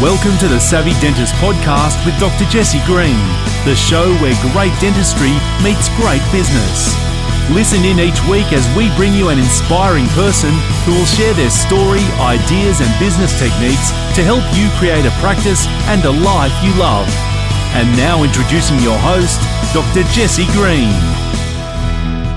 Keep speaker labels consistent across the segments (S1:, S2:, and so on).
S1: Welcome to the Savvy Dentist podcast with Dr. Jesse Green, the show where great dentistry meets great business. Listen in each week as we bring you an inspiring person who will share their story, ideas and business techniques to help you create a practice and a life you love. And now introducing your host, Dr. Jesse Green.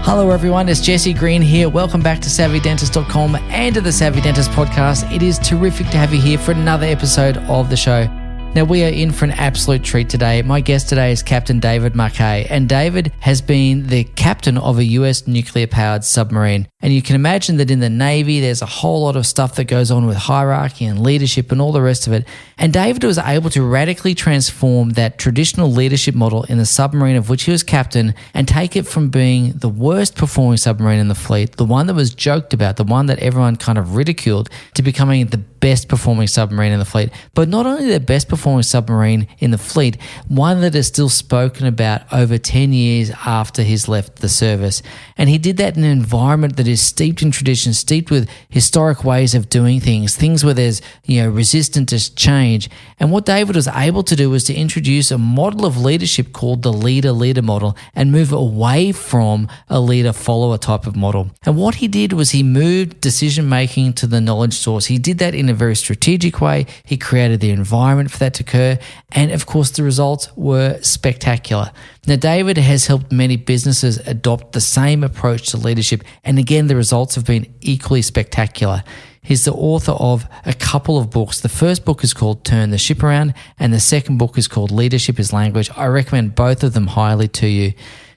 S2: Hello everyone, it's Jesse Green here. Welcome back to SavvyDentist.com and to the Savvy Dentist podcast. It is terrific to have you here for another episode of the show. Now, we are in for an absolute treat today. My guest today is Captain David Marquet, and David has been the captain of a US nuclear-powered submarine. And you can imagine that in the Navy, there's a whole lot of stuff that goes on with hierarchy and leadership and all the rest of it. And David was able to radically transform that traditional leadership model in the submarine of which he was captain and take it from being the worst performing submarine in the fleet, the one that was joked about, the one that everyone kind of ridiculed, to becoming the best performing submarine in the fleet. But not only the best performing submarine in the fleet, one that is still spoken about over 10 years after he's left the service. And he did that in an environment that is steeped in tradition, steeped with historic ways of doing things where there's, resistant to change. And what David was able to do was to introduce a model of leadership called the leader-leader model and move away from a leader-follower type of model. And what he did was he moved decision-making to the knowledge source. He did that in a very strategic way. He created the environment for that to occur. And of course, the results were spectacular. Now, David has helped many businesses adopt the same approach to leadership. And again, the results have been equally spectacular. He's the author of a couple of books. The first book is called Turn the Ship Around, and the second book is called Leadership is Language. I recommend both of them highly to you.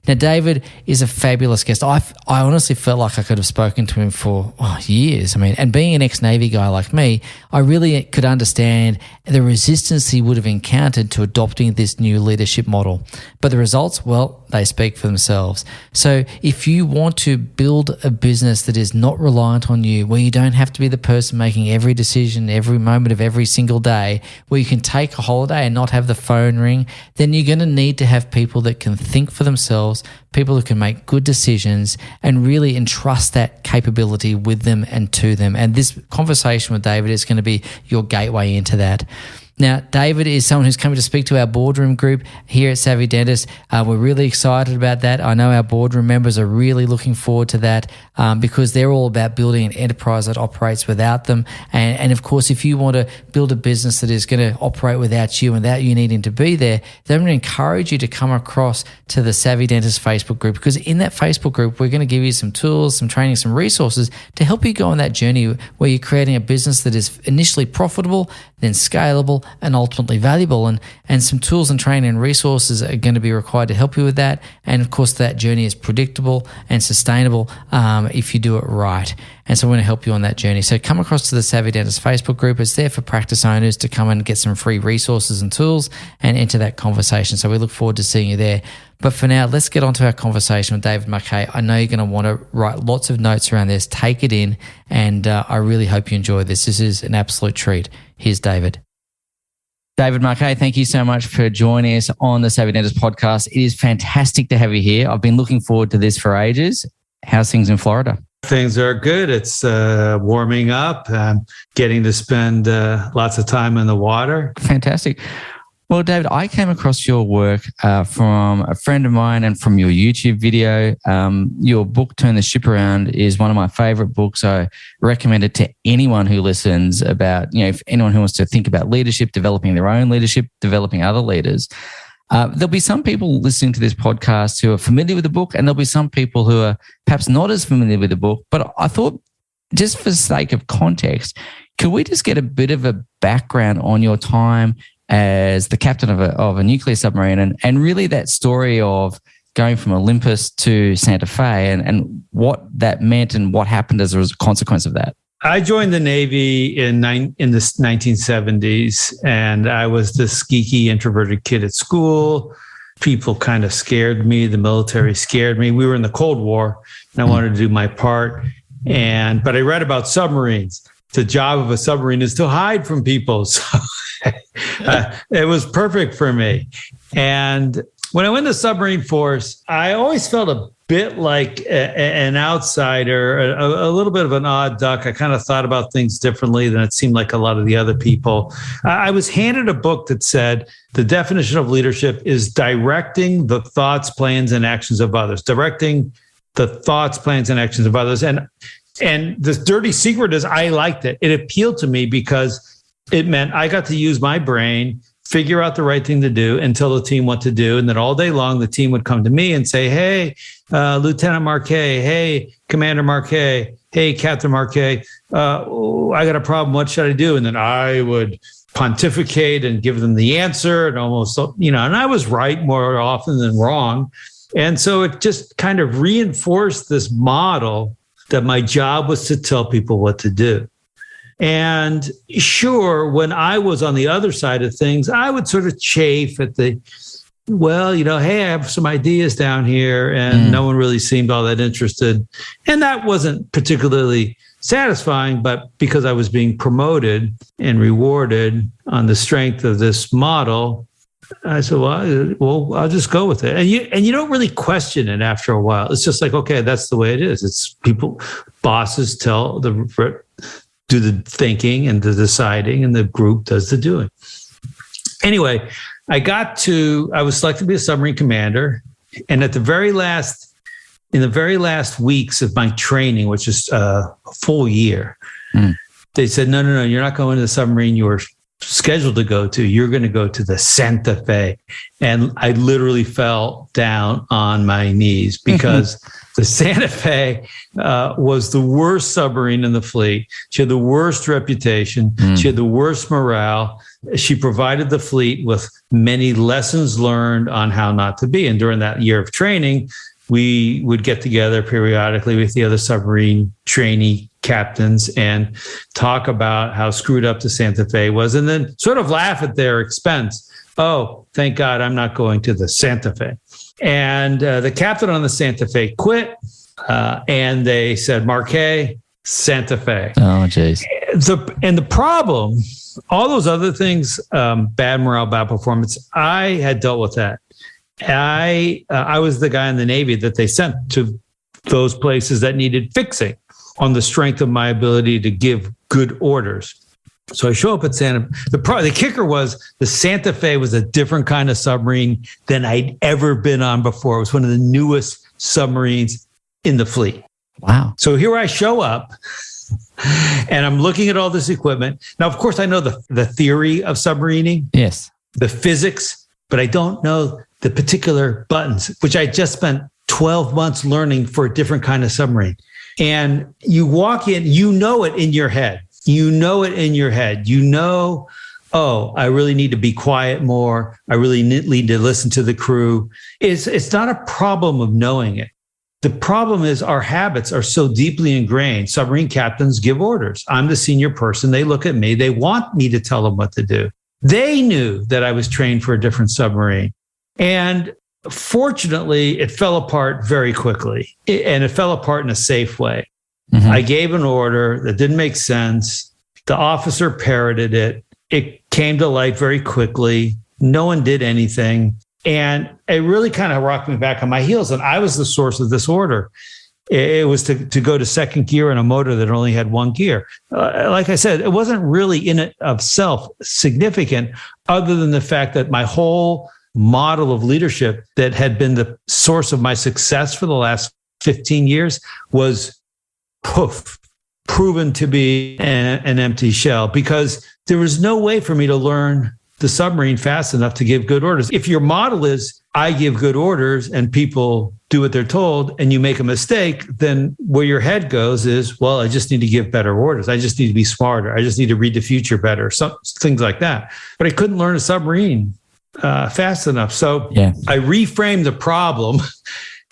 S2: Now, David is a fabulous guest. I honestly felt like I could have spoken to him for years. And being an ex-Navy guy like me, I really could understand the resistance he would have encountered to adopting this new leadership model. But the results, well, they speak for themselves. So if you want to build a business that is not reliant on you, where you don't have to be the person making every decision, every moment of every single day, where you can take a holiday and not have the phone ring, then you're going to need to have people that can think for themselves, people who can make good decisions and really entrust that capability with them and to them. And this conversation with David is going to be your gateway into that. Now, David is someone who's coming to speak to our boardroom group here at Savvy Dentist. We're really excited about that. I know our boardroom members are really looking forward to that because they're all about building an enterprise that operates without them. And of course, if you want to build a business that is going to operate without you and without you needing to be there, then I'm going to encourage you to come across to the Savvy Dentist Facebook group, because in that Facebook group, we're going to give you some tools, some training, some resources to help you go on that journey where you're creating a business that is initially profitable, then scalable, and ultimately valuable. And some tools and training and resources are going to be required to help you with that. And of course, that journey is predictable and sustainable if you do it right. And so we're going to help you on that journey. So come across to the Savvy Dentist Facebook group. It's there for practice owners to come and get some free resources and tools and enter that conversation. So we look forward to seeing you there. But for now, let's get on to our conversation with David Marquet. I know you're going to want to write lots of notes around this, take it in, and I really hope you enjoy this. This is an absolute treat. Here's David. David Marquet, thank you so much for joining us on the Savvy Dentist podcast. It is fantastic to have you here. I've been looking forward to this for ages. How's things in Florida?
S3: Things are good. It's warming up. I'm getting to spend lots of time in the water.
S2: Fantastic. Well, David, I came across your work from a friend of mine and from your YouTube video. Your book, Turn the Ship Around, is one of my favorite books. I recommend it to anyone who listens about, if anyone who wants to think about leadership, developing their own leadership, developing other leaders. There'll be some people listening to this podcast who are familiar with the book, and there'll be some people who are perhaps not as familiar with the book. But I thought, just for the sake of context, could we just get a bit of a background on your time as the captain of a nuclear submarine and really that story of going from Olympus to Santa Fe and what that meant and what happened as a consequence of that?
S3: I joined the Navy in the 1970s, and I was this geeky, introverted kid at school. People kind of scared me. The military scared me. We were in the Cold War, and I wanted to do my part. But I read about submarines. The job of a submarine is to hide from people. So it was perfect for me. And when I went to submarine force, I always felt a bit like an outsider, a little bit of an odd duck. I kind of thought about things differently than it seemed like a lot of the other people. I was handed a book that said the definition of leadership is directing the thoughts, plans, and actions of others. Directing the thoughts, plans, and actions of others. And the dirty secret is I liked it. It appealed to me because it meant I got to use my brain, figure out the right thing to do, and tell the team what to do. And then all day long, the team would come to me and say, hey, Lieutenant Marquet, hey, Commander Marquet, hey, Captain Marquet, I got a problem. What should I do? And then I would pontificate and give them the answer and almost, and I was right more often than wrong. And so it just kind of reinforced this model that my job was to tell people what to do. And sure, when I was on the other side of things, I would sort of chafe at hey, I have some ideas down here, and no one really seemed all that interested. And that wasn't particularly satisfying, but because I was being promoted and rewarded on the strength of this model, I said, well, I'll just go with it. And you don't really question it after a while. It's just like, okay, that's the way it is. It's bosses do the thinking and the deciding, and the group does the doing. Anyway, I was selected to be a submarine commander. And in the very last weeks of my training, which is a full year, they said, no, you're not going to the submarine you were scheduled to go to. You're going to go to the Santa Fe. And I literally fell down on my knees because the Santa Fe was the worst submarine in the fleet. She had the worst reputation. She had the worst morale. She provided the fleet with many lessons learned on how not to be. And during that year of training, we would get together periodically with the other submarine trainee captains and talk about how screwed up the Santa Fe was, and then sort of laugh at their expense. Oh, thank God I'm not going to the Santa Fe. And the captain on the Santa Fe quit, and they said, Marquet, Santa Fe.
S2: Oh, geez.
S3: And the problem, all those other things, bad morale, bad performance, I had dealt with that. I was the guy in the Navy that they sent to those places that needed fixing on the strength of my ability to give good orders. So I show up at the kicker was the Santa Fe was a different kind of submarine than I'd ever been on before. It was one of the newest submarines in the fleet.
S2: Wow. So
S3: here I show up and I'm looking at all this equipment. Now, of course, I know the theory of submarining.
S2: Yes.
S3: The physics, but I don't know the particular buttons, which I just spent 12 months learning for a different kind of submarine. And you walk in, you know it in your head. Oh, I really need to be quiet more. I really need to listen to the crew. It's not a problem of knowing it. The problem is our habits are so deeply ingrained. Submarine captains give orders. I'm the senior person. They look at me. They want me to tell them what to do. They knew that I was trained for a different submarine. And fortunately, it fell apart very quickly, and it fell apart in a safe way. I gave an order that didn't make sense. The officer parroted it. It came to light very quickly. No one did anything. And it really kind of rocked me back on my heels. And I was the source of this order. It was to go to second gear in a motor that only had one gear. Like I said, it wasn't really in it of self significant, other than the fact that my whole model of leadership that had been the source of my success for the last 15 years was proven to be an empty shell, because there was no way for me to learn the submarine fast enough to give good orders. If your model is, I give good orders and people do what they're told, and you make a mistake, then where your head goes is, well, I just need to give better orders. I just need to be smarter. I just need to read the future better. Things like that. But I couldn't learn a submarine fast enough. So I reframed the problem.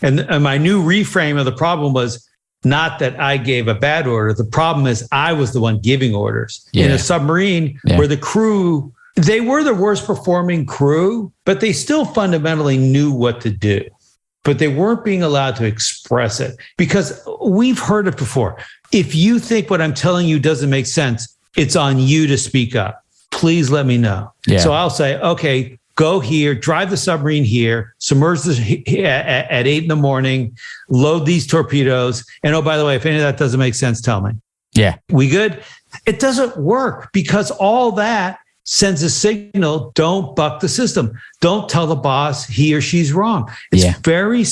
S3: And my new reframe of the problem was not that I gave a bad order. The problem is I was the one giving orders in a submarine where the crew, they were the worst performing crew, but they still fundamentally knew what to do. But they weren't being allowed to express it, because we've heard it before. If you think what I'm telling you doesn't make sense, it's on you to speak up. Please let me know. So I'll say, okay, go here, drive the submarine here, submerge this at 8 a.m, load these torpedoes. And oh, by the way, if any of that doesn't make sense, tell me.
S2: Yeah.
S3: We good? It doesn't work because all that sends a signal, don't buck the system. Don't tell the boss he or she's wrong. It's very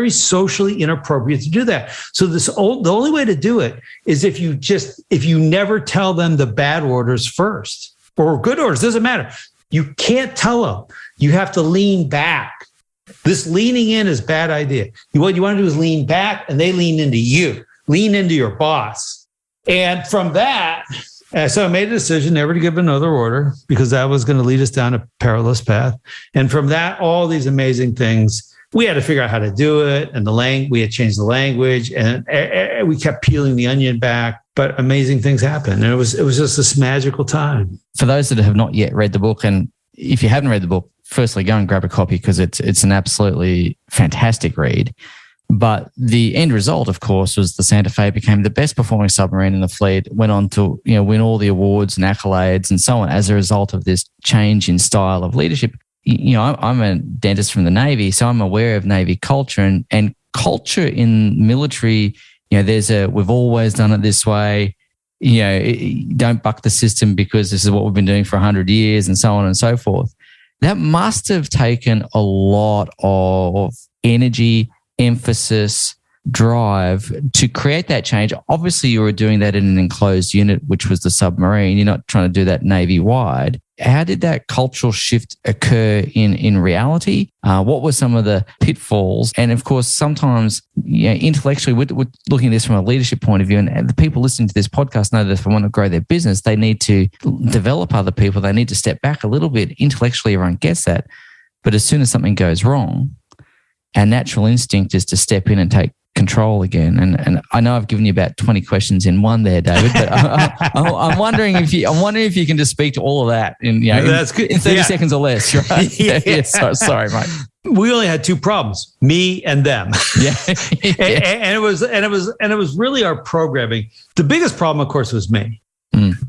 S3: socially inappropriate to do that. So the only way to do it is if you never tell them the bad orders first or good orders, doesn't matter. You can't tell them. You have to lean back. This leaning in is a bad idea. What you want to do is lean back and they lean into you, lean into your boss. And from that, so I made a decision never to give another order because that was going to lead us down a perilous path. And from that, all these amazing things, we had to figure out how to do it. And we had changed the language and we kept peeling the onion back, but amazing things happened. And it was just this magical time.
S2: For those that have not yet read the book, and if you haven't read the book, firstly, go and grab a copy because it's an absolutely fantastic read. But the end result, of course, was the Santa Fe became the best performing submarine in the fleet, went on to win all the awards and accolades and so on as a result of this change in style of leadership. I'm a dentist from the Navy, so I'm aware of Navy culture and culture in military. We've always done it this way. Don't buck the system because this is what we've been doing for 100 years and so on and so forth. That must have taken a lot of energy, emphasis, drive to create that change. Obviously, you were doing that in an enclosed unit, which was the submarine. You're not trying to do that Navy-wide. How did that cultural shift occur in reality? What were some of the pitfalls? And of course, sometimes intellectually, we're looking at this from a leadership point of view, and the people listening to this podcast know that if they want to grow their business, they need to develop other people. They need to step back a little bit. Intellectually, everyone gets that. But as soon as something goes wrong, our natural instinct is to step in and take control again. And I know I've given you about 20 questions in one there, David, but I'm wondering if you can just speak to all of that in 30 seconds or less, right? Yeah. Sorry, mate.
S3: We only had two problems, me and them.
S2: Yeah.
S3: and it was really our programming. The biggest problem, of course, was me.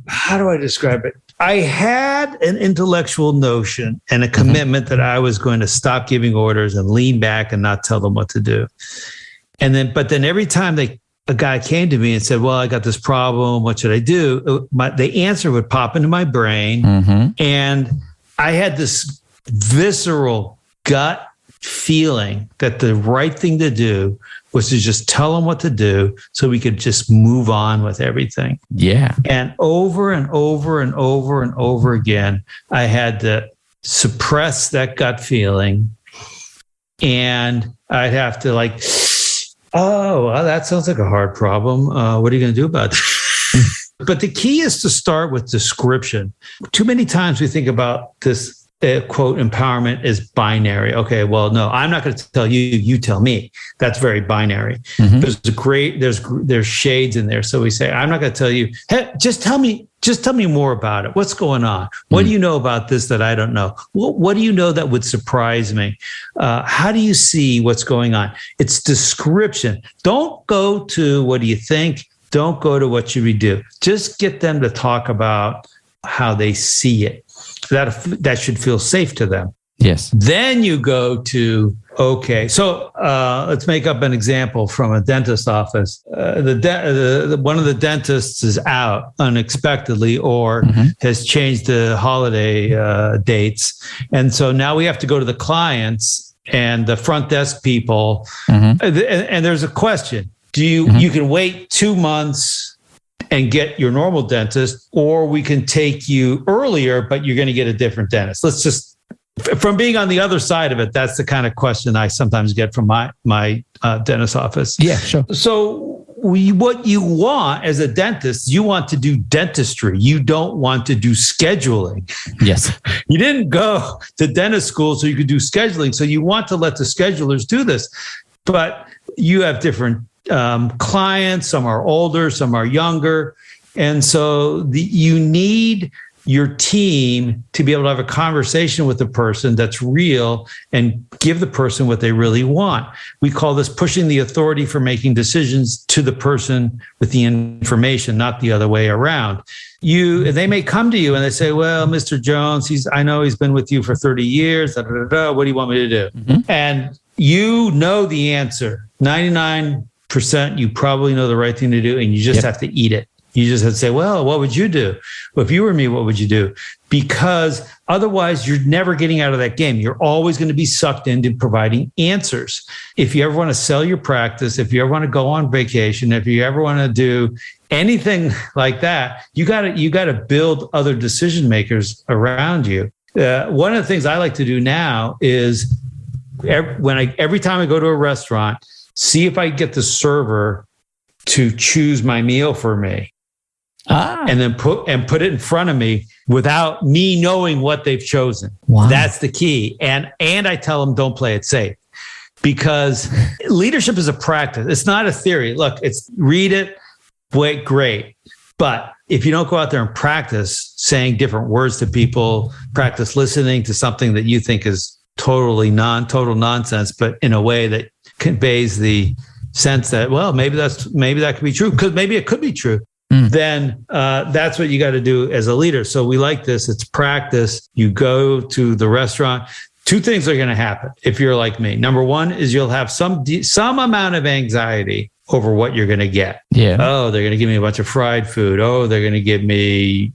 S3: How do I describe it? I had an intellectual notion and a commitment that I was going to stop giving orders and lean back and not tell them what to do. But then every time a guy came to me and said, well, I got this problem, what should I do? The answer would pop into my brain. And I had this visceral gut feeling that the right thing to do was to just tell them what to do so we could just move on with everything.
S2: Yeah.
S3: And over and over and over and over again, I had to suppress that gut feeling. And I'd have to oh, well, that sounds like a hard problem. What are you going to do about it? But the key is to start with description. Too many times we think about this quote, empowerment is binary. Okay, well, no, I'm not going to tell you, you tell me. That's very binary. There's shades in there. So we say, I'm not going to tell you, hey, just tell me more about it. What's going on? What do you know about this that I don't know? What do you know that would surprise me? How do you see what's going on? It's description. Don't go to what do you think? Don't go to what should we do? Just get them to talk about how they see it. That should feel safe to them.
S2: Yes.
S3: Then you go to, okay, so let's make up an example from a dentist office. One of the dentists is out unexpectedly or has changed the holiday dates. And so now we have to go to the clients and the front desk people. And there's a question. You can wait 2 months and get your normal dentist, or we can take you earlier, but you're going to get a different dentist. Let's just, from being on the other side of it, that's the kind of question I sometimes get from my dentist office.
S2: Yeah, sure.
S3: So what you want as a dentist, you want to do dentistry. You don't want to do scheduling.
S2: Yes.
S3: You didn't go to dentist school so you could do scheduling. So you want to let the schedulers do this, but you have different clients. Some are older, some are younger. And so you need your team to be able to have a conversation with the person that's real and give the person what they really want. We call this pushing the authority for making decisions to the person with the information, not the other way around. They may come to you and they say, well, Mr. Jones, I know he's been with you for 30 years. What do you want me to do? Mm-hmm. And you know the answer. 99%, you probably know the right thing to do, and you just have to eat it. You just have to say, well, what would you do? Well, if you were me, what would you do? Because otherwise, you're never getting out of that game. You're always going to be sucked into providing answers. If you ever want to sell your practice, if you ever want to go on vacation, if you ever want to do anything like that, you got to build other decision makers around you. One of the things I like to do now is every time I go to a restaurant, see if I get the server to choose my meal for me. And then put it in front of me without me knowing what they've chosen. Wow. That's the key. And I tell them, don't play it safe, because leadership is a practice. It's not a theory. Look, read it, wait, great. But if you don't go out there and practice saying different words to people, practice listening to something that you think is total nonsense, but in a way that conveys the sense that, well, maybe that could be true, because maybe it could be true. Then that's what you got to do as a leader. So we like this. It's practice. You go to the restaurant. Two things are going to happen if you're like me. Number one is you'll have some amount of anxiety over what you're going to get. Yeah. Oh, they're going to give me a bunch of fried food. Oh, they're going to give me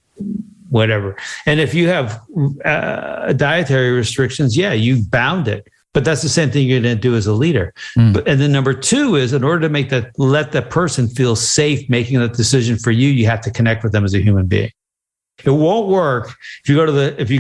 S3: whatever. And if you have dietary restrictions, you bound it. But that's the same thing you're going to do as a leader. And then number two is, in order to let that person feel safe making that decision for you, you have to connect with them as a human being. It won't work if you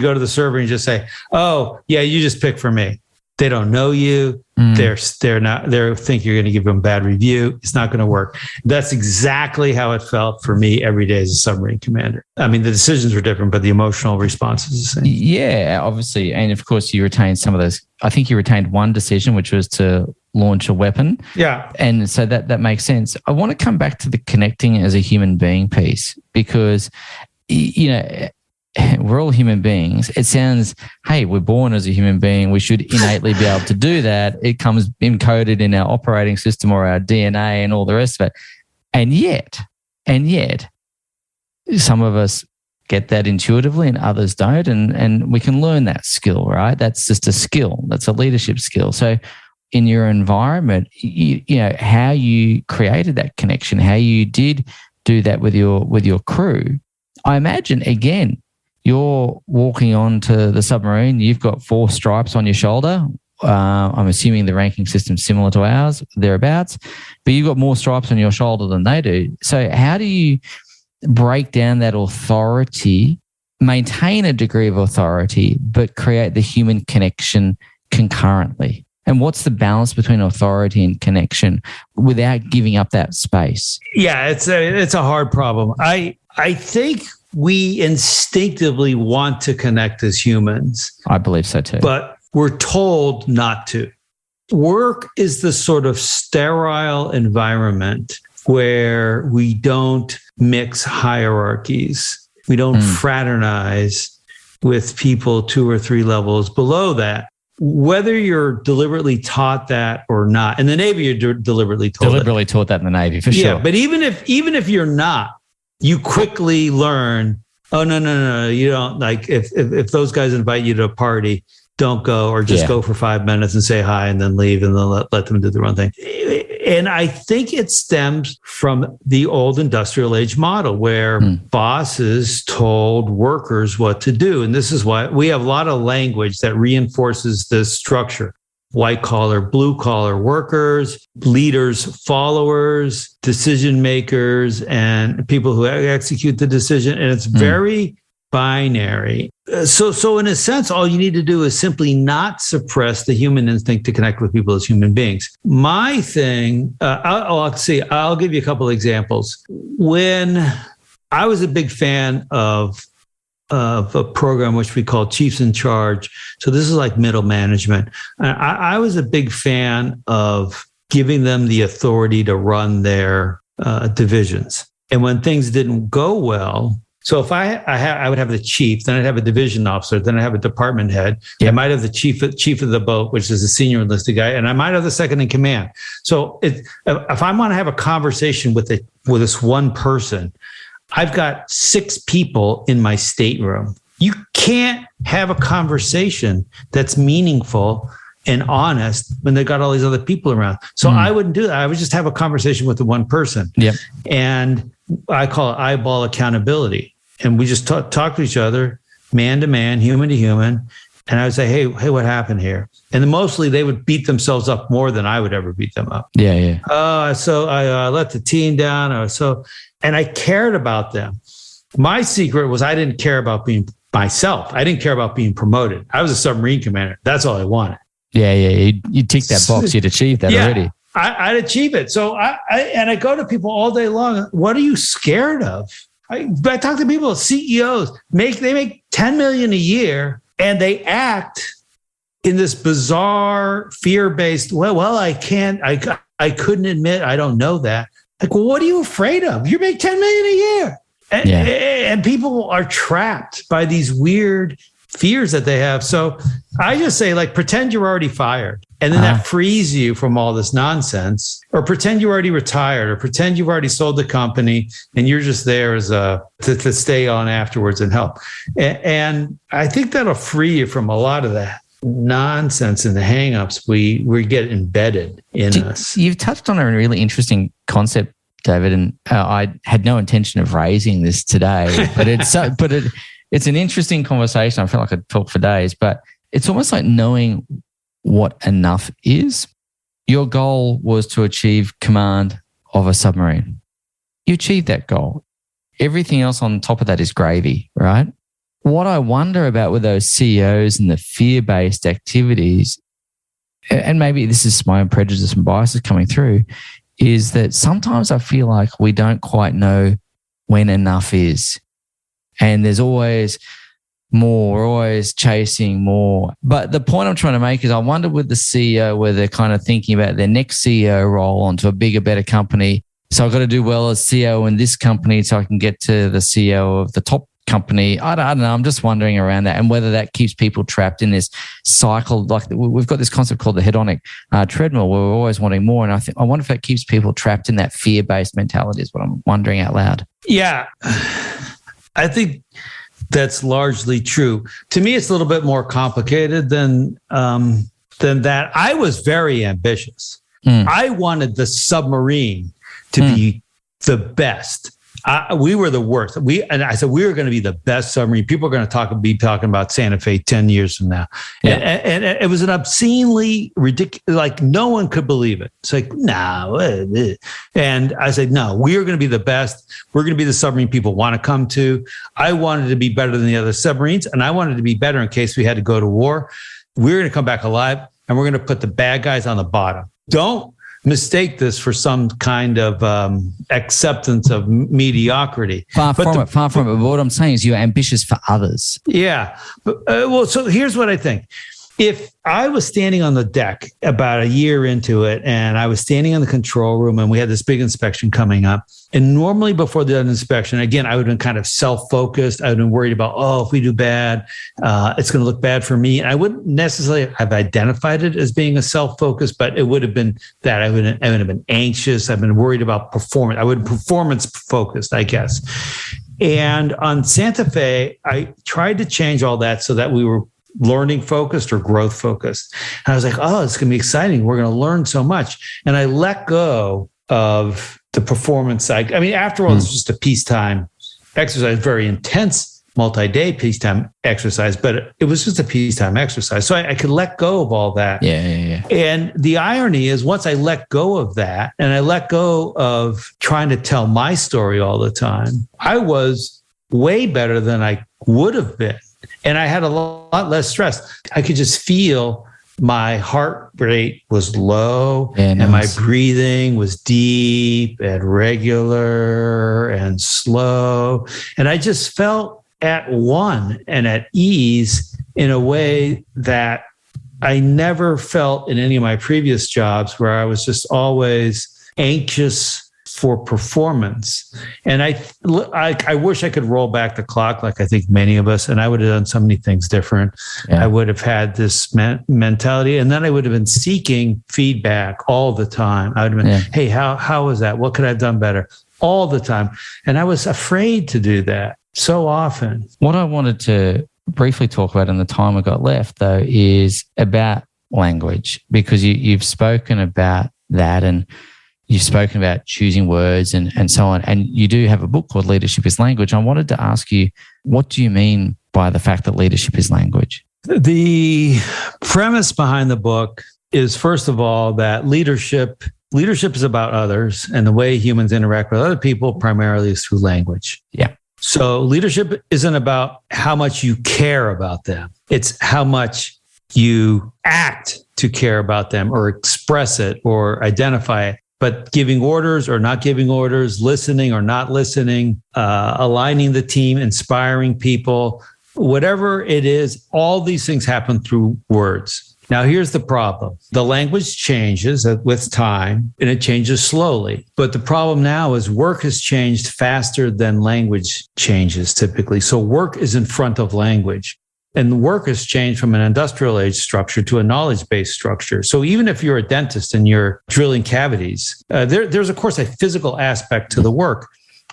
S3: go to the server and just say, "Oh, yeah, you just pick for me." They don't know you. They think you're going to give them a bad review. It's not going to work. That's exactly how it felt for me every day as a submarine commander. I mean, the decisions were different, but the emotional response is the same.
S2: Yeah, obviously. And of course, you retained some of those. I think you retained one decision, which was to launch a weapon. Yeah. And so that makes sense. I want to come back to the connecting as a human being piece, because, we're all human beings. It sounds, hey, we're born as a human being. We should innately be able to do that. It comes encoded in our operating system or our DNA and all the rest of it. And yet, some of us get that intuitively and others don't. And we can learn that skill, right? That's just a skill. That's a leadership skill. So in your environment, how you created that connection, how you did do that with your crew, I imagine, again, you're walking onto the submarine, you've got 4 stripes on your shoulder. I'm assuming the ranking system's similar to ours, thereabouts, but you've got more stripes on your shoulder than they do. So how do you break down that authority, maintain a degree of authority, but create the human connection concurrently? And what's the balance between authority and connection without giving up that space?
S3: Yeah, it's a hard problem. I think we instinctively want to connect as humans.
S2: I believe so too.
S3: But we're told not to. Work is the sort of sterile environment where we don't mix hierarchies. We don't fraternize with people 2 or 3 levels below that. Whether you're deliberately taught that or not. In the Navy, you're deliberately taught
S2: that in the Navy, for sure.
S3: Yeah, but even if you're not, you quickly learn, oh, no, you don't, like, if those guys invite you to a party, don't go, or just go for 5 minutes and say hi and then leave, and then let them do their own thing. And I think it stems from the old industrial age model where bosses told workers what to do. And this is why we have a lot of language that reinforces this structure. White collar, blue collar workers, leaders, followers, decision makers, and people who execute the decision. And it's very binary. So in a sense, all you need to do is simply not suppress the human instinct to connect with people as human beings. My thing, I'll give you a couple of examples. When I was a big fan of a program which we call Chiefs in Charge. So this is like middle management. I was a big fan of giving them the authority to run their divisions. And when things didn't go well, So if I would have the chief, then I'd have a division officer, then I'd have a department head.
S2: Yep.
S3: I might have the chief of the boat, which is a senior enlisted guy, and I might have the second in command. So if I want to have a conversation with this one person, I've got 6 people in my stateroom. You can't have a conversation that's meaningful and honest when they've got all these other people around. So I wouldn't do that. I would just have a conversation with the one person.
S2: Yep.
S3: And I call it eyeball accountability. And we just talk to each other, man to man, human to human. And I would say, hey, what happened here? And then mostly they would beat themselves up more than I would ever beat them up.
S2: Yeah.
S3: So I let the team down. And I cared about them. My secret was I didn't care about being myself. I didn't care about being promoted. I was a submarine commander. That's all I wanted.
S2: Yeah. You tick that box. You'd achieved that already.
S3: I'd achieve it. So I go to people all day long. What are you scared of? I talk to people, CEOs, they make $10 million a year, and they act in this bizarre fear-based, well, I couldn't admit I don't know that. Like, well, what are you afraid of? You make $10 million a year. And people are trapped by these weird fears that they have. So I just say, like, pretend you're already fired. And then that frees you from all this nonsense, or pretend you're already retired, or pretend you've already sold the company and you're just there as to stay on afterwards and help. And I think that'll free you from a lot of that nonsense and the hangups we get embedded in us.
S2: You've touched on a really interesting concept, David, and I had no intention of raising this today, but it's an interesting conversation. I feel like I could talk for days, but it's almost like knowing what enough is. Your goal was to achieve command of a submarine. You achieved that goal. Everything else on top of that is gravy, right? What I wonder about with those CEOs and the fear-based activities, and maybe this is my own prejudice and biases coming through, is that sometimes I feel like we don't quite know when enough is. And there's always more, we're always chasing more. But the point I'm trying to make is I wonder with the CEO where they're kind of thinking about their next CEO role onto a bigger, better company. So I've got to do well as CEO in this company so I can get to the CEO of the top company. I don't know. I'm just wondering around that and whether that keeps people trapped in this cycle. Like we've got this concept called the hedonic treadmill where we're always wanting more. And I wonder if that keeps people trapped in that fear-based mentality is what I'm wondering out loud.
S3: Yeah, I think that's largely true. To me, it's a little bit more complicated than that. I was very ambitious. I wanted the submarine to be the best. We were the worst. I said we were going to be the best submarine. People are going to be talking about Santa Fe 10 years from now. Yeah. And it was an obscenely ridiculous, like no one could believe it. It's like, no. And I said, no, we are going to be the best. We're going to be the submarine people want to come to. I wanted to be better than the other submarines, and I wanted to be better in case we had to go to war. We're going to come back alive, and we're going to put the bad guys on the bottom. Don't mistake this for some kind of acceptance of mediocrity.
S2: Far from it. But what I'm saying is you're ambitious for others.
S3: Yeah. But, so here's what I think. If I was standing on the deck about a year into it and I was standing in the control room and we had this big inspection coming up, and normally before the inspection, again, I would have been kind of self-focused. I would have been worried about, if we do bad, it's going to look bad for me. And I wouldn't necessarily have identified it as being a self-focus, but it would have been that I would have been anxious. I've been worried about performance. I would have performance focused, I guess. And on Santa Fe, I tried to change all that so that we were learning focused or growth focused. And I was like, it's going to be exciting. We're going to learn so much. And I let go of the performance side. I mean, after all, it's just a peacetime exercise, very intense multi-day peacetime exercise, but it was just a peacetime exercise. So I could let go of all that.
S2: Yeah.
S3: And the irony is once I let go of that and I let go of trying to tell my story all the time, I was way better than I would have been. And I had a lot less stress. I could just feel my heart rate was low and my breathing was deep and regular and slow. And I just felt at one and at ease in a way that I never felt in any of my previous jobs, where I was just always anxious, for performance. And I wish I could roll back the clock, like I think many of us, and I would have done so many things different. Yeah. I would have had this mentality, and then I would have been seeking feedback all the time. I would have been, hey, how was that? What could I have done better? All the time. And I was afraid to do that so often.
S2: What I wanted to briefly talk about in the time we got left, though, is about language, because you've spoken about that, and you've spoken about choosing words and so on. And you do have a book called Leadership is Language. I wanted to ask you, what do you mean by the fact that leadership is language?
S3: The premise behind the book is, first of all, that leadership is about others, and the way humans interact with other people primarily is through language.
S2: Yeah.
S3: So leadership isn't about how much you care about them. It's how much you act to care about them, or express it, or identify it. But giving orders or not giving orders, listening or not listening, aligning the team, inspiring people, whatever it is, all these things happen through words. Now, here's the problem. The language changes with time, and it changes slowly. But the problem now is work has changed faster than language changes typically. So work is in front of language. And work has changed from an industrial age structure to a knowledge-based structure. So even if you're a dentist and you're drilling cavities, there's, of course, a physical aspect to the work.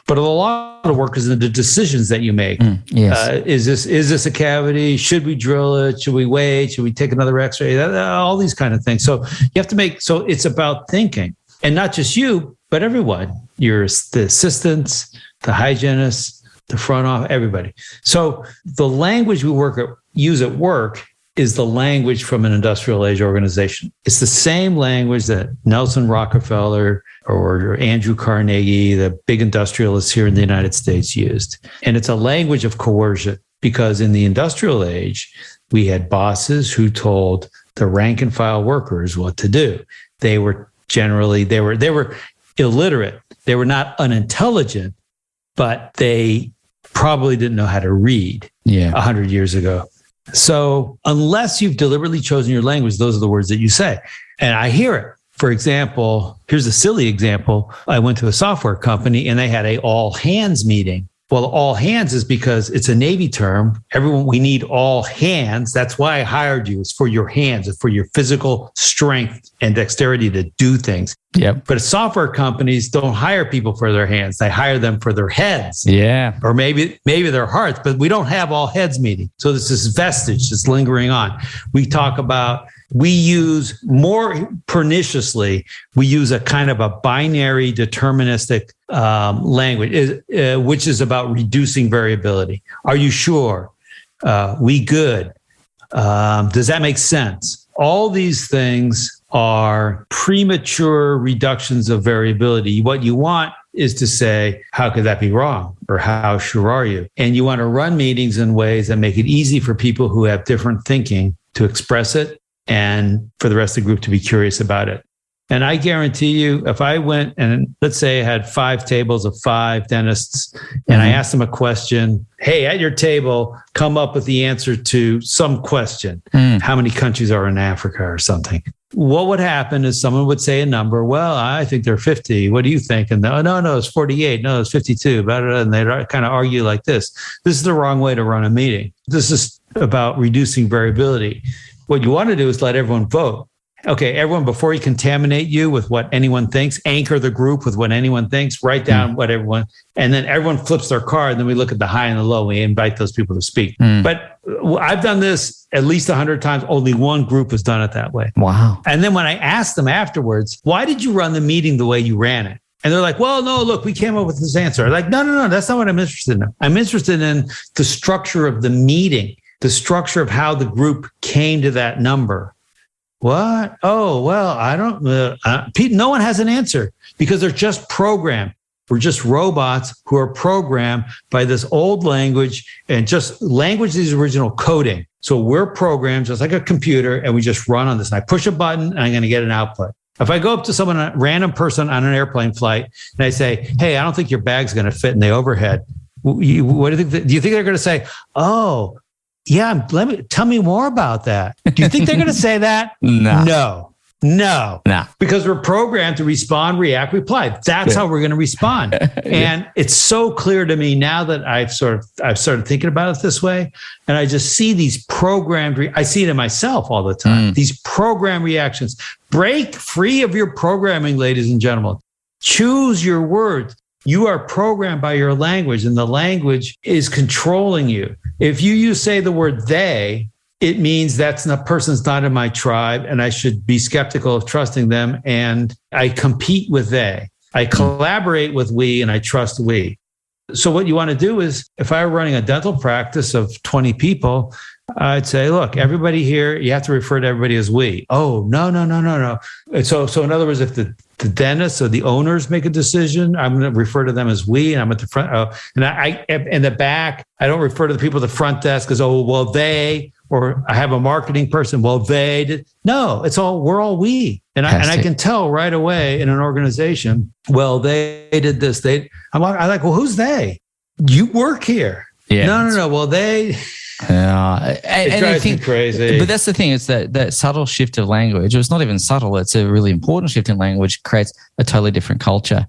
S3: But a lot of work is in the decisions that you make.
S2: Yes.
S3: Is this a cavity? Should we drill it? Should we wait? Should we take another X-ray? All these kind of things. So you have to make. So it's about thinking, and not just you, but everyone. The assistants, the hygienists, the front office, everybody. So the language we use at work is the language from an industrial age organization. It's the same language that Nelson Rockefeller or Andrew Carnegie, the big industrialists here in the United States, used. And it's a language of coercion, because in the industrial age, we had bosses who told the rank and file workers what to do. They were illiterate. They were not unintelligent, but they probably didn't know how to read 100 years ago. So unless you've deliberately chosen your language, those are the words that you say. And I hear it. For example, here's a silly example. I went to a software company and they had a all hands meeting. Well, all hands is because it's a Navy term. Everyone, we need all hands. That's why I hired you. It's for your hands. It's for your physical strength and dexterity to do things.
S2: Yep.
S3: But software companies don't hire people for their hands. They hire them for their heads.
S2: Yeah.
S3: Or maybe their hearts, but we don't have all heads meeting. So this is vestige that's lingering on. We use more perniciously, we use a kind of a binary deterministic language, which is about reducing variability. Are you sure? We good? Does that make sense? All these things are premature reductions of variability. What you want is to say, how could that be wrong? Or how sure are you? And you want to run meetings in ways that make it easy for people who have different thinking to express it, and for the rest of the group to be curious about it. And I guarantee you, if I went and let's say I had 5 tables of 5 dentists, and I asked them a question, hey, at your table, come up with the answer to some question. How many countries are in Africa or something? What would happen is someone would say a number. Well, I think there are 50. What do you think? And no, it's 48. No, it's 52. And they kind of argue like this. This is the wrong way to run a meeting. This is about reducing variability. What you want to do is let everyone vote. Okay, everyone, before you contaminate you with what anyone thinks, anchor the group with what anyone thinks, write down what everyone, and then everyone flips their card, and then we look at the high and the low, we invite those people to speak. But I've done this at least 100 times. Only one group has done it that way.
S2: Wow.
S3: And then when I asked them afterwards, why did you run the meeting the way you ran it? And they're like, well, no, look, we came up with this answer. I'm like, no, that's not what I'm interested in. I'm interested in the structure of the meeting, the structure of how the group came to that number. What? Oh, well, I don't, no one has an answer because they're just programmed. We're just robots who are programmed by this old language, and just language is original coding. So we're programmed just like a computer, and we just run on this. And I push a button and I'm going to get an output. If I go up to someone, a random person on an airplane flight, and I say, hey, I don't think your bag's going to fit in the overhead. What do you think? Do you think they're going to say, oh, yeah, tell me more about that? Do you think they're going to say that?
S2: No.
S3: No. No.
S2: Nah.
S3: Because we're programmed to respond, react, reply. That's how we're going to respond. And it's so clear to me now that I've started thinking about it this way. And I just see these programmed, I see it in myself all the time. These programmed reactions. Break free of your programming, ladies and gentlemen. Choose your words. You are programmed by your language, and the language is controlling you. If you say the word they, it means person's not in my tribe, and I should be skeptical of trusting them. And I compete with they. I collaborate with we, and I trust we. So what you want to do is, if I were running a dental practice of 20 people, I'd say, look, everybody here, you have to refer to everybody as we. Oh, no. And so in other words, if the dentist or the owners make a decision, I'm going to refer to them as we, and I'm at the front. And I in the back, I don't refer to the people at the front desk as, oh, well, they, or I have a marketing person. Well, they did. No, we're all we. And I can tell right away in an organization, well, they did this. I'm like, well, who's they? You work here.
S2: Yeah.
S3: No. Well, they. It drives me crazy.
S2: But that's the thing. It's that subtle shift of language. It's not even subtle. It's a really important shift in language. Creates a totally different culture.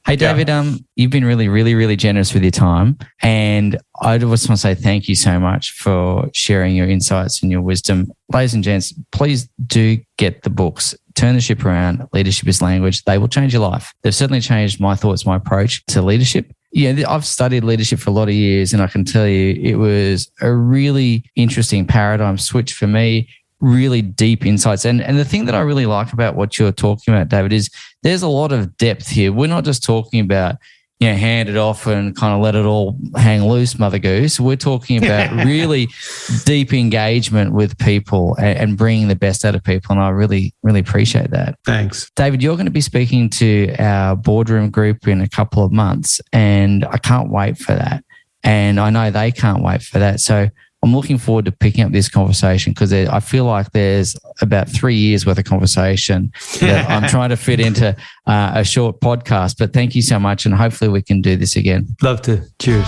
S2: Hey, David, you've been really, really, really generous with your time. And I just want to say thank you so much for sharing your insights and your wisdom. Ladies and gents, please do get the books. Turn the Ship Around, Leadership is Language. They will change your life. They've certainly changed my thoughts, my approach to leadership. Yeah, I've studied leadership for a lot of years, and I can tell you it was a really interesting paradigm switch for me, really deep insights. And the thing that I really like about what you're talking about, David, is there's a lot of depth here. We're not just talking about, hand it off and kind of let it all hang loose, Mother Goose. We're talking about really deep engagement with people and bringing the best out of people. And I really, really appreciate that.
S3: Thanks.
S2: David, you're going to be speaking to our boardroom group in a couple of months, and I can't wait for that. And I know they can't wait for that. So I'm looking forward to picking up this conversation, because I feel like there's about 3 years worth of conversation that I'm trying to fit into a short podcast. But thank you so much, and hopefully we can do this again.
S3: Love to. Cheers.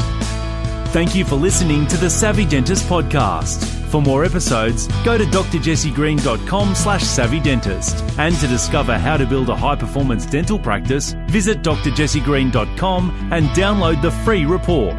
S1: Thank you for listening to the Savvy Dentist podcast. For more episodes, go to drjessiegreen.com/savvydentist. And to discover how to build a high-performance dental practice, visit drjessiegreen.com and download the free report.